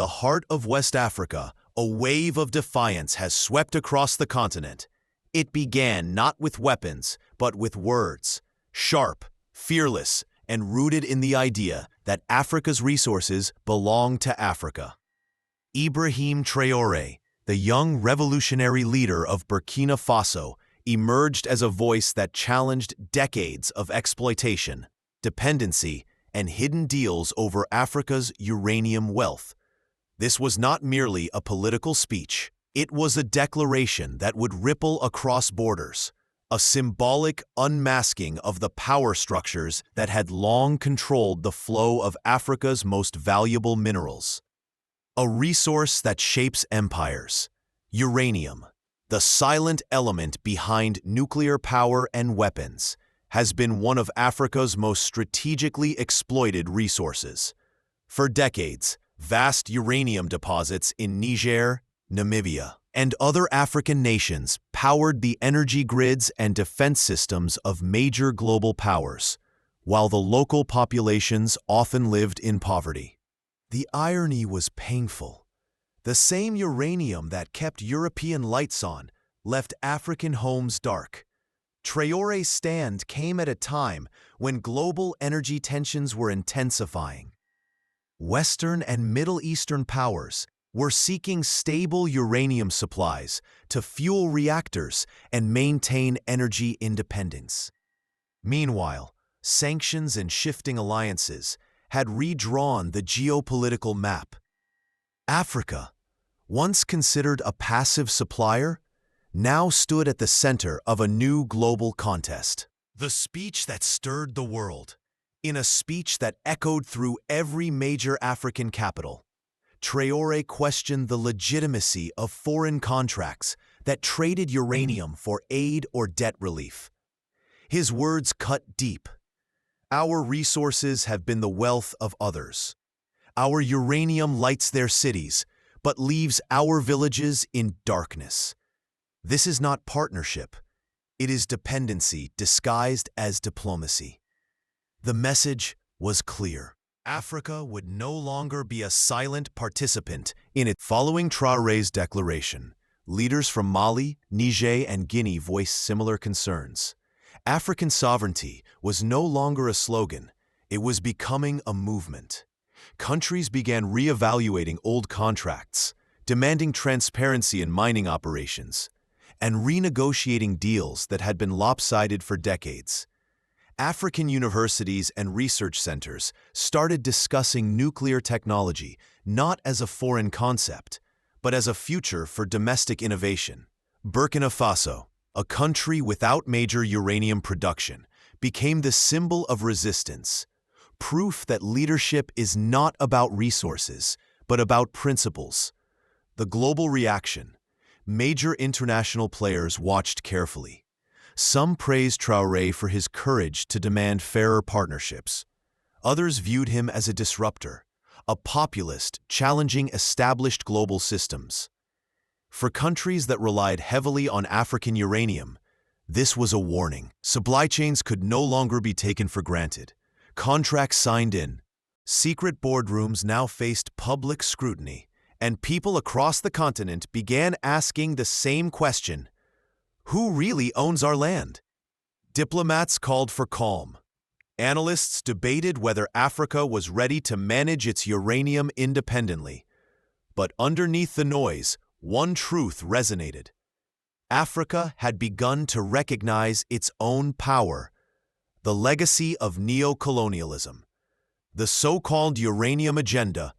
the heart of West Africa, a wave of defiance has swept across the continent. It began not with weapons, but with words, sharp, fearless, and rooted in the idea that Africa's resources belong to Africa. Ibrahim Traoré, the young revolutionary leader of Burkina Faso, emerged as a voice that challenged decades of exploitation, dependency, and hidden deals over Africa's uranium wealth. This was not merely a political speech. It was a declaration that would ripple across borders, a symbolic unmasking of the power structures that had long controlled the flow of Africa's most valuable minerals. A resource that shapes empires, uranium, the silent element behind nuclear power and weapons, has been one of Africa's most strategically exploited resources. For decades, vast uranium deposits in Niger, Namibia, and other African nations powered the energy grids and defense systems of major global powers, while the local populations often lived in poverty. The irony was painful. The same uranium that kept European lights on left African homes dark. Traoré's stand came at a time when global energy tensions were intensifying. Western and Middle Eastern powers were seeking stable uranium supplies to fuel reactors and maintain energy independence. Meanwhile, sanctions and shifting alliances had redrawn the geopolitical map. Africa, once considered a passive supplier, now stood at the center of a new global contest. The speech that stirred the world. In a speech that echoed through every major African capital, Traoré questioned the legitimacy of foreign contracts that traded uranium for aid or debt relief. His words cut deep. Our resources have been the wealth of others. Our uranium lights their cities, but leaves our villages in darkness. This is not partnership. It is dependency disguised as diplomacy. The message was clear. Africa would no longer be a silent participant in it. Following Traoré's declaration, leaders from Mali, Niger, and Guinea voiced similar concerns. African sovereignty was no longer a slogan. It was becoming a movement. Countries began reevaluating old contracts, demanding transparency in mining operations, and renegotiating deals that had been lopsided for decades. African universities and research centers started discussing nuclear technology not as a foreign concept, but as a future for domestic innovation. Burkina Faso, a country without major uranium production, became the symbol of resistance, proof that leadership is not about resources, but about principles. The global reaction. Major international players watched carefully. Some praised Traoré for his courage to demand fairer partnerships. Others viewed him as a disruptor, a populist challenging established global systems. For countries that relied heavily on African uranium, this was a warning. Supply chains could no longer be taken for granted. Contracts signed in. Secret boardrooms now faced public scrutiny, and people across the continent began asking the same question: who really owns our land? Diplomats called for calm. Analysts debated whether Africa was ready to manage its uranium independently. But underneath the noise, one truth resonated. Africa had begun to recognize its own power, the legacy of neo-colonialism. The so-called uranium agenda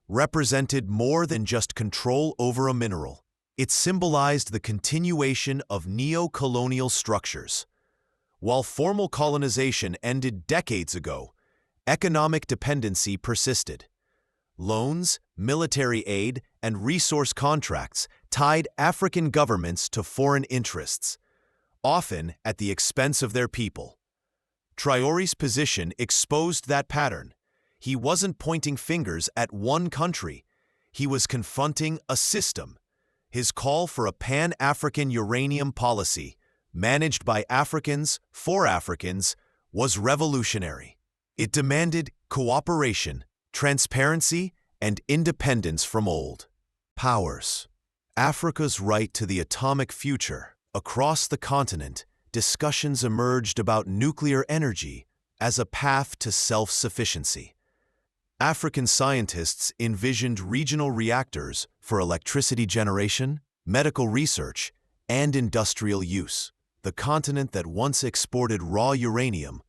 represented more than just control over a mineral. It symbolized the continuation of neo-colonial structures. While formal colonization ended decades ago, economic dependency persisted. Loans, military aid, and resource contracts tied African governments to foreign interests, often at the expense of their people. Traoré's position exposed that pattern. He wasn't pointing fingers at one country. He was confronting a system. His call for a pan-African uranium policy, managed by Africans for Africans, was revolutionary. It demanded cooperation, transparency, and independence from old powers. Africa's right to the atomic future. Across the continent, discussions emerged about nuclear energy as a path to self-sufficiency. African scientists envisioned regional reactors for electricity generation, medical research, and industrial use. The continent that once exported raw uranium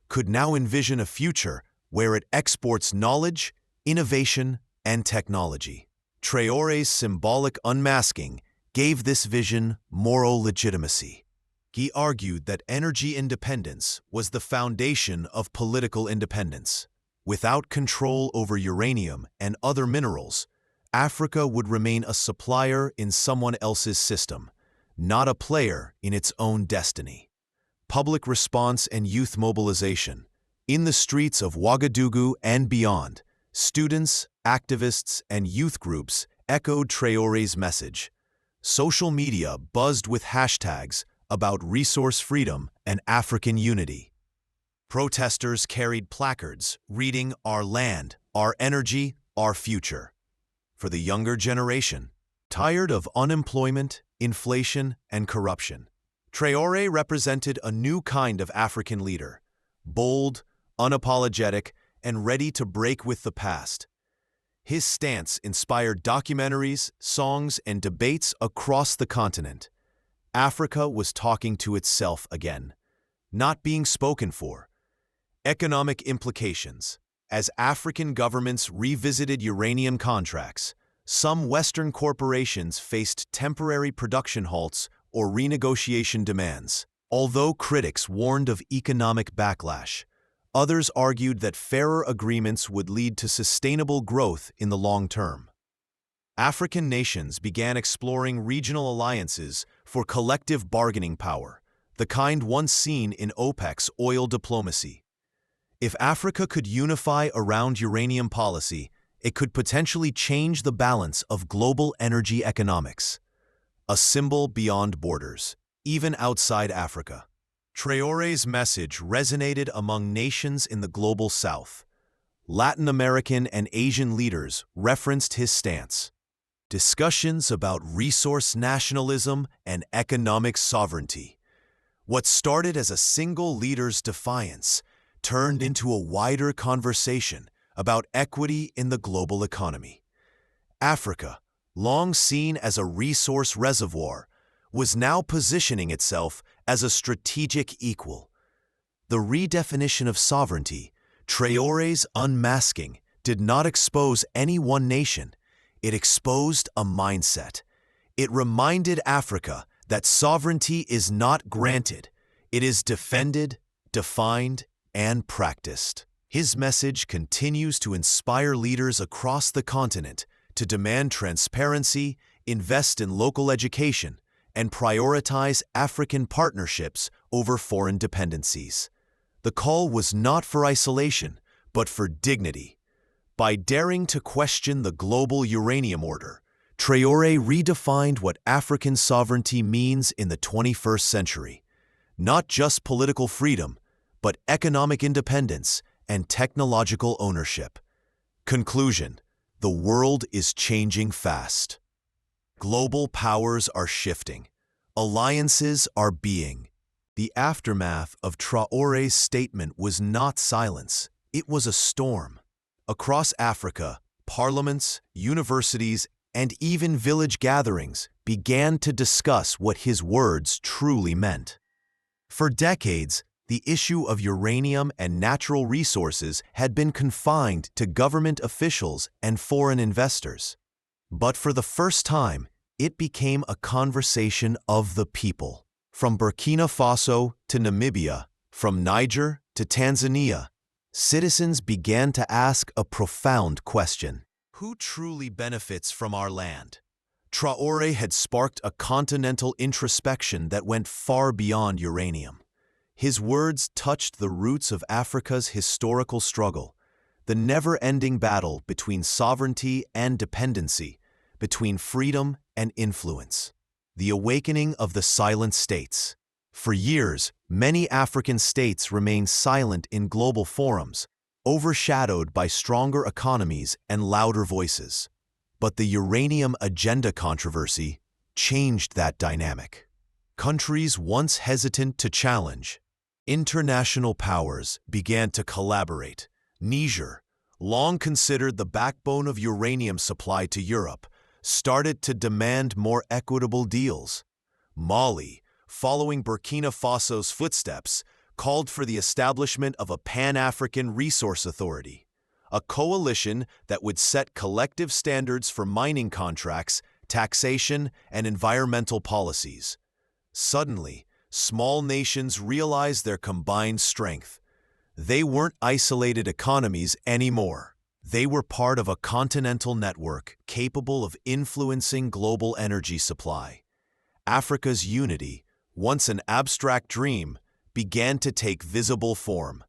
could now envision a future where it exports knowledge, innovation, and technology. Traoré's symbolic unmasking gave this vision moral legitimacy. He argued that energy independence was the foundation of political independence. Without control over uranium and other minerals, Africa would remain a supplier in someone else's system, not a player in its own destiny. Public response and youth mobilization. In the streets of Ouagadougou and beyond, students, activists, and youth groups echoed Traoré's message. Social media buzzed with hashtags about resource freedom and African unity. Protesters carried placards reading "Our land, our energy, our future." For the younger generation, tired of unemployment, inflation, and corruption, Traoré represented a new kind of African leader, bold, unapologetic, and ready to break with the past. His stance inspired documentaries, songs, and debates across the continent. Africa was talking to itself again, not being spoken for. Economic implications. As African governments revisited uranium contracts, some Western corporations faced temporary production halts or renegotiation demands. Although critics warned of economic backlash, others argued that fairer agreements would lead to sustainable growth in the long term. African nations began exploring regional alliances for collective bargaining power, the kind once seen in OPEC's oil diplomacy. If Africa could unify around uranium policy, it could potentially change the balance of global energy economics. A symbol beyond borders, even outside Africa. Traoré's message resonated among nations in the global South. Latin American and Asian leaders referenced his stance. Discussions about resource nationalism and economic sovereignty. What started as a single leader's defiance turned into a wider conversation about equity in the global economy. Africa, long seen as a resource reservoir, was now positioning itself as a strategic equal. The redefinition of sovereignty, Traoré's unmasking, did not expose any one nation. It exposed a mindset. It reminded Africa that sovereignty is not granted. It is defended, defined, and practiced. His message continues to inspire leaders across the continent to demand transparency, invest in local education, and prioritize African partnerships over foreign dependencies. The call was not for isolation, but for dignity. By daring to question the global uranium order, Traoré redefined what African sovereignty means in the 21st century. Not just political freedom, but economic independence and technological ownership. Conclusion: the world is changing fast. Global powers are shifting. Alliances are being. The aftermath of Traoré's statement was not silence, it was a storm. Across Africa, parliaments, universities, and even village gatherings began to discuss what his words truly meant. For decades, the issue of uranium and natural resources had been confined to government officials and foreign investors. But for the first time, it became a conversation of the people. From Burkina Faso to Namibia, from Niger to Tanzania, citizens began to ask a profound question. Who truly benefits from our land? Traoré had sparked a continental introspection that went far beyond uranium. His words touched the roots of Africa's historical struggle, the never-ending battle between sovereignty and dependency, between freedom and influence. The awakening of the silent states. For years, many African states remained silent in global forums, overshadowed by stronger economies and louder voices. But the uranium agenda controversy changed that dynamic. Countries once hesitant to challenge, international powers began to collaborate. Niger, long considered the backbone of uranium supply to Europe, started to demand more equitable deals. Mali, following Burkina Faso's footsteps, called for the establishment of a Pan-African Resource Authority, a coalition that would set collective standards for mining contracts, taxation, and environmental policies. Suddenly, small nations realized their combined strength. They weren't isolated economies anymore. They were part of a continental network capable of influencing global energy supply. Africa's unity, once an abstract dream, began to take visible form.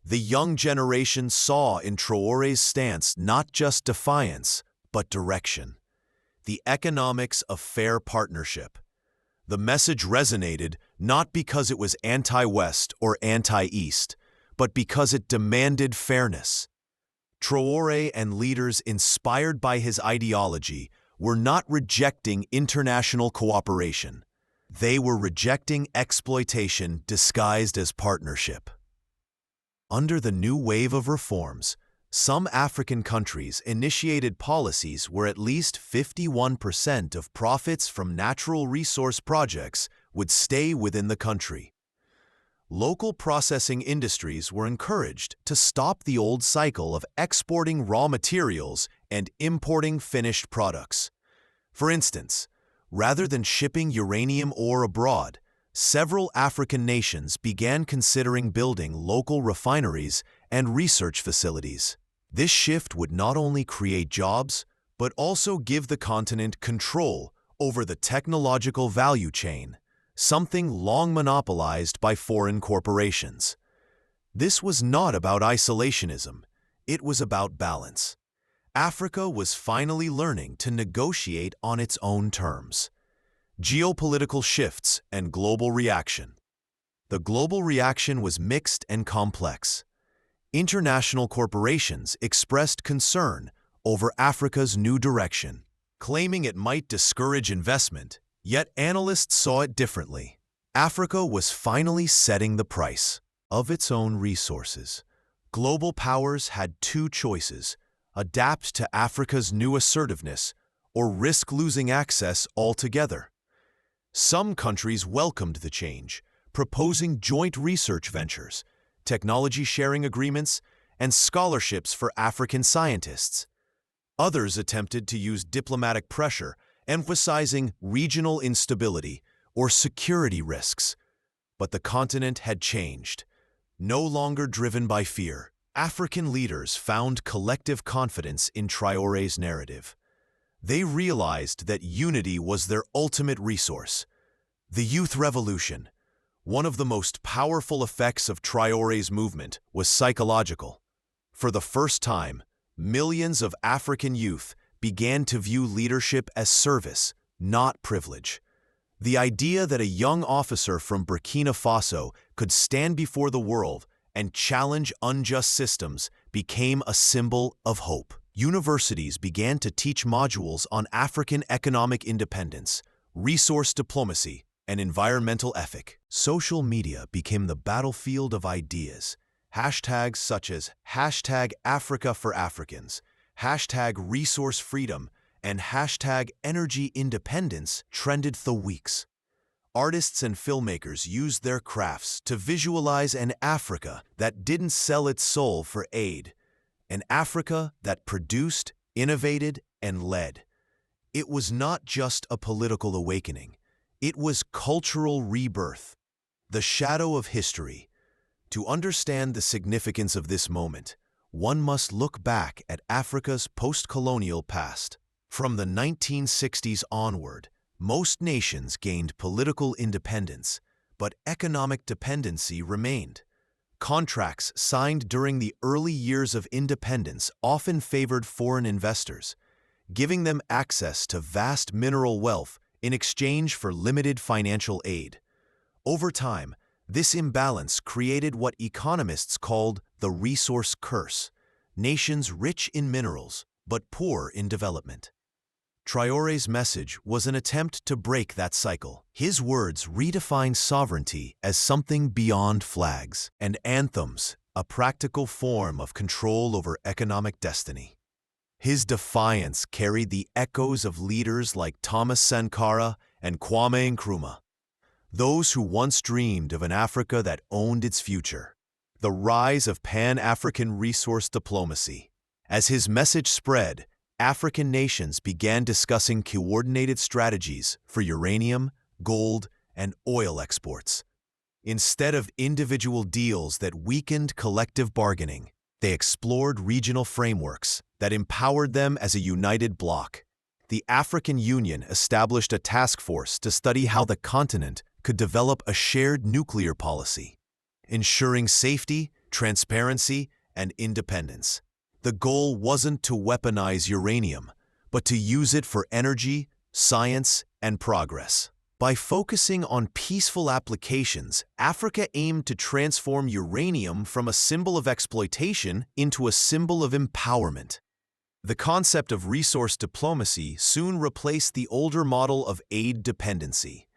The young generation saw in Traoré's stance not just defiance, but direction. The economics of fair partnership. The message resonated not because it was anti-West or anti-East, but because it demanded fairness. Traoré and leaders inspired by his ideology were not rejecting international cooperation. They were rejecting exploitation disguised as partnership. Under the new wave of reforms, some African countries initiated policies where at least 51% of profits from natural resource projects would stay within the country. Local processing industries were encouraged to stop the old cycle of exporting raw materials and importing finished products. For instance, rather than shipping uranium ore abroad, several African nations began considering building local refineries and research facilities. This shift would not only create jobs, but also give the continent control over the technological value chain, something long monopolized by foreign corporations. This was not about isolationism, it was about balance. Africa was finally learning to negotiate on its own terms. Geopolitical shifts and global reaction. The global reaction was mixed and complex. International corporations expressed concern over Africa's new direction, claiming it might discourage investment, yet analysts saw it differently. Africa was finally setting the price of its own resources. Global powers had two choices: adapt to Africa's new assertiveness or risk losing access altogether. Some countries welcomed the change, proposing joint research ventures, technology sharing agreements, and scholarships for African scientists. Others attempted to use diplomatic pressure, emphasizing regional instability or security risks. But the continent had changed. No longer driven by fear, African leaders found collective confidence in Traoré's narrative. They realized that unity was their ultimate resource. The Youth Revolution, one of the most powerful effects of Traoré's movement, was psychological. For the first time, millions of African youth began to view leadership as service, not privilege. The idea that a young officer from Burkina Faso could stand before the world and challenge unjust systems became a symbol of hope. Universities began to teach modules on African economic independence, resource diplomacy, and environmental ethic. Social media became the battlefield of ideas. Hashtags such as #AfricaForAfricans, #ResourceFreedom, and #EnergyIndependence trended for weeks. Artists and filmmakers used their crafts to visualize an Africa that didn't sell its soul for aid, an Africa that produced, innovated, and led. It was not just a political awakening. It was cultural rebirth, the shadow of history. To understand the significance of this moment, one must look back at Africa's post-colonial past. From the 1960s onward, most nations gained political independence, but economic dependency remained. Contracts signed during the early years of independence often favored foreign investors, giving them access to vast mineral wealth in exchange for limited financial aid. Over time, This imbalance created what economists called the resource curse, nations rich in minerals but poor in development. Traoré's message was an attempt to break that cycle. His words redefined sovereignty as something beyond flags and anthems, a practical form of control over economic destiny. His defiance carried the echoes of leaders like Thomas Sankara and Kwame Nkrumah, those who once dreamed of an Africa that owned its future. The rise of Pan-African resource diplomacy. As his message spread, African nations began discussing coordinated strategies for uranium, gold, and oil exports. Instead of individual deals that weakened collective bargaining, they explored regional frameworks that empowered them as a united bloc. The African Union established a task force to study how the continent could develop a shared nuclear policy, ensuring safety, transparency, and independence. The goal wasn't to weaponize uranium, but to use it for energy, science, and progress. By focusing on peaceful applications, Africa aimed to transform uranium from a symbol of exploitation into a symbol of empowerment. The concept of resource diplomacy soon replaced the older model of aid dependency.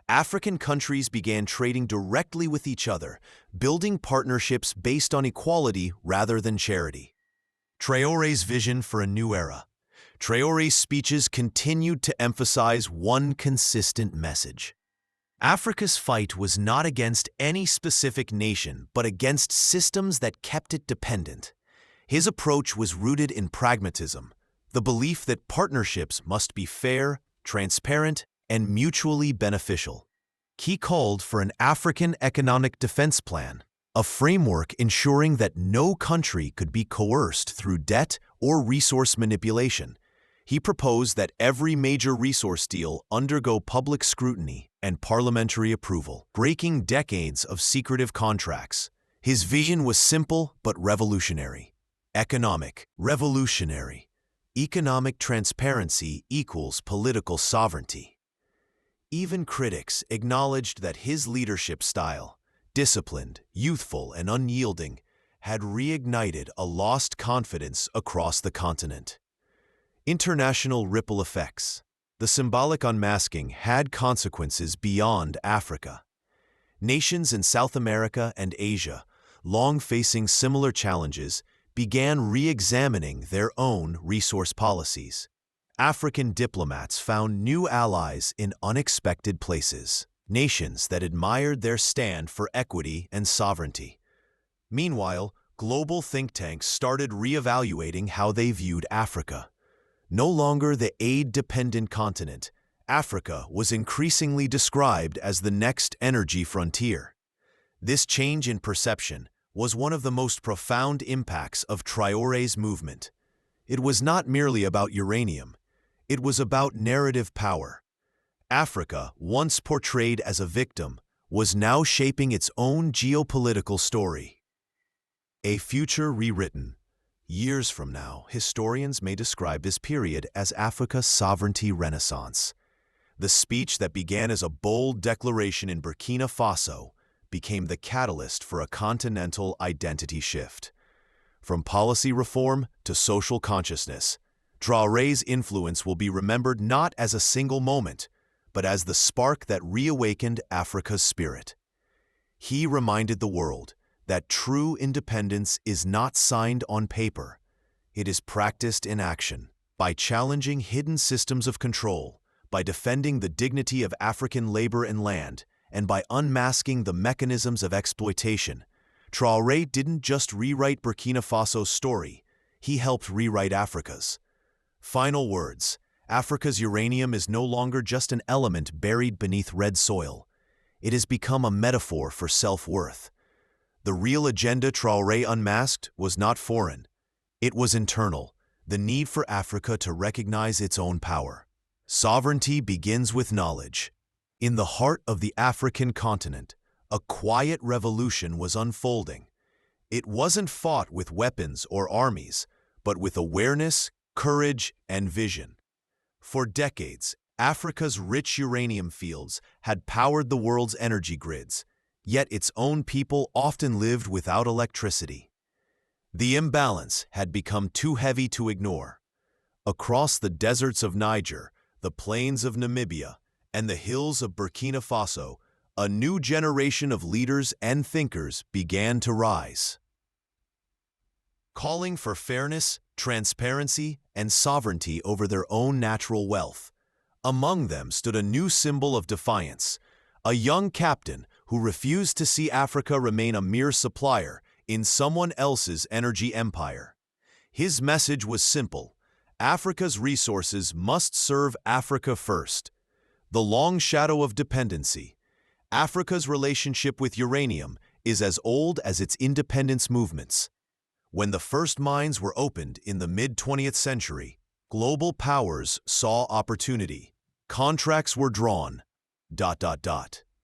African countries began trading directly with each other, building partnerships based on equality rather than charity. Traoré's vision for a new era. Traoré's speeches continued to emphasize one consistent message. Africa's fight was not against any specific nation, but against systems that kept it dependent. His approach was rooted in pragmatism, the belief that partnerships must be fair, transparent, and mutually beneficial. He called for an African economic defense plan, a framework ensuring that no country could be coerced through debt or resource manipulation. He proposed that every major resource deal undergo public scrutiny and parliamentary approval, breaking decades of secretive contracts. His vision was simple but revolutionary. Economic, revolutionary. Economic transparency equals political sovereignty. Even critics acknowledged that his leadership style, disciplined, youthful, and unyielding, had reignited a lost confidence across the continent. International ripple effects. The symbolic unmasking had consequences beyond Africa. Nations in South America and Asia, long facing similar challenges, began re-examining their own resource policies. African diplomats found new allies in unexpected places, nations that admired their stand for equity and sovereignty. Meanwhile, global think tanks started re-evaluating how they viewed Africa. No longer the aid-dependent continent, Africa was increasingly described as the next energy frontier. This change in perception was one of the most profound impacts of Traoré's movement. It was not merely about uranium. It was about narrative power. Africa, once portrayed as a victim, was now shaping its own geopolitical story. A future rewritten. Years from now, historians may describe this period as Africa's sovereignty renaissance. The speech that began as a bold declaration in Burkina Faso became the catalyst for a continental identity shift. From policy reform to social consciousness, Traoré's influence will be remembered not as a single moment, but as the spark that reawakened Africa's spirit. He reminded the world that true independence is not signed on paper. It is practiced in action. By challenging hidden systems of control, by defending the dignity of African labor and land, and by unmasking the mechanisms of exploitation, Traoré didn't just rewrite Burkina Faso's story, he helped rewrite Africa's. Final words. Africa's uranium is no longer just an element buried beneath red soil. It has become a metaphor for self-worth. The real agenda Traoré unmasked was not foreign. It was internal, the need for Africa to recognize its own power. Sovereignty begins with knowledge. In the heart of the African continent, a quiet revolution was unfolding. It wasn't fought with weapons or armies, but with awareness, courage, and vision. For decades, Africa's rich uranium fields had powered the world's energy grids, yet its own people often lived without electricity. The imbalance had become too heavy to ignore. Across the deserts of Niger, the plains of Namibia, and the hills of Burkina Faso, a new generation of leaders and thinkers began to rise, calling for fairness, transparency, and sovereignty over their own natural wealth. Among them stood a new symbol of defiance, a young captain who refused to see Africa remain a mere supplier in someone else's energy empire. His message was simple: Africa's resources must serve Africa first. The long shadow of dependency. Africa's relationship with uranium is as old as its independence movements. When the first mines were opened in the mid-20th century, global powers saw opportunity. Contracts were drawn.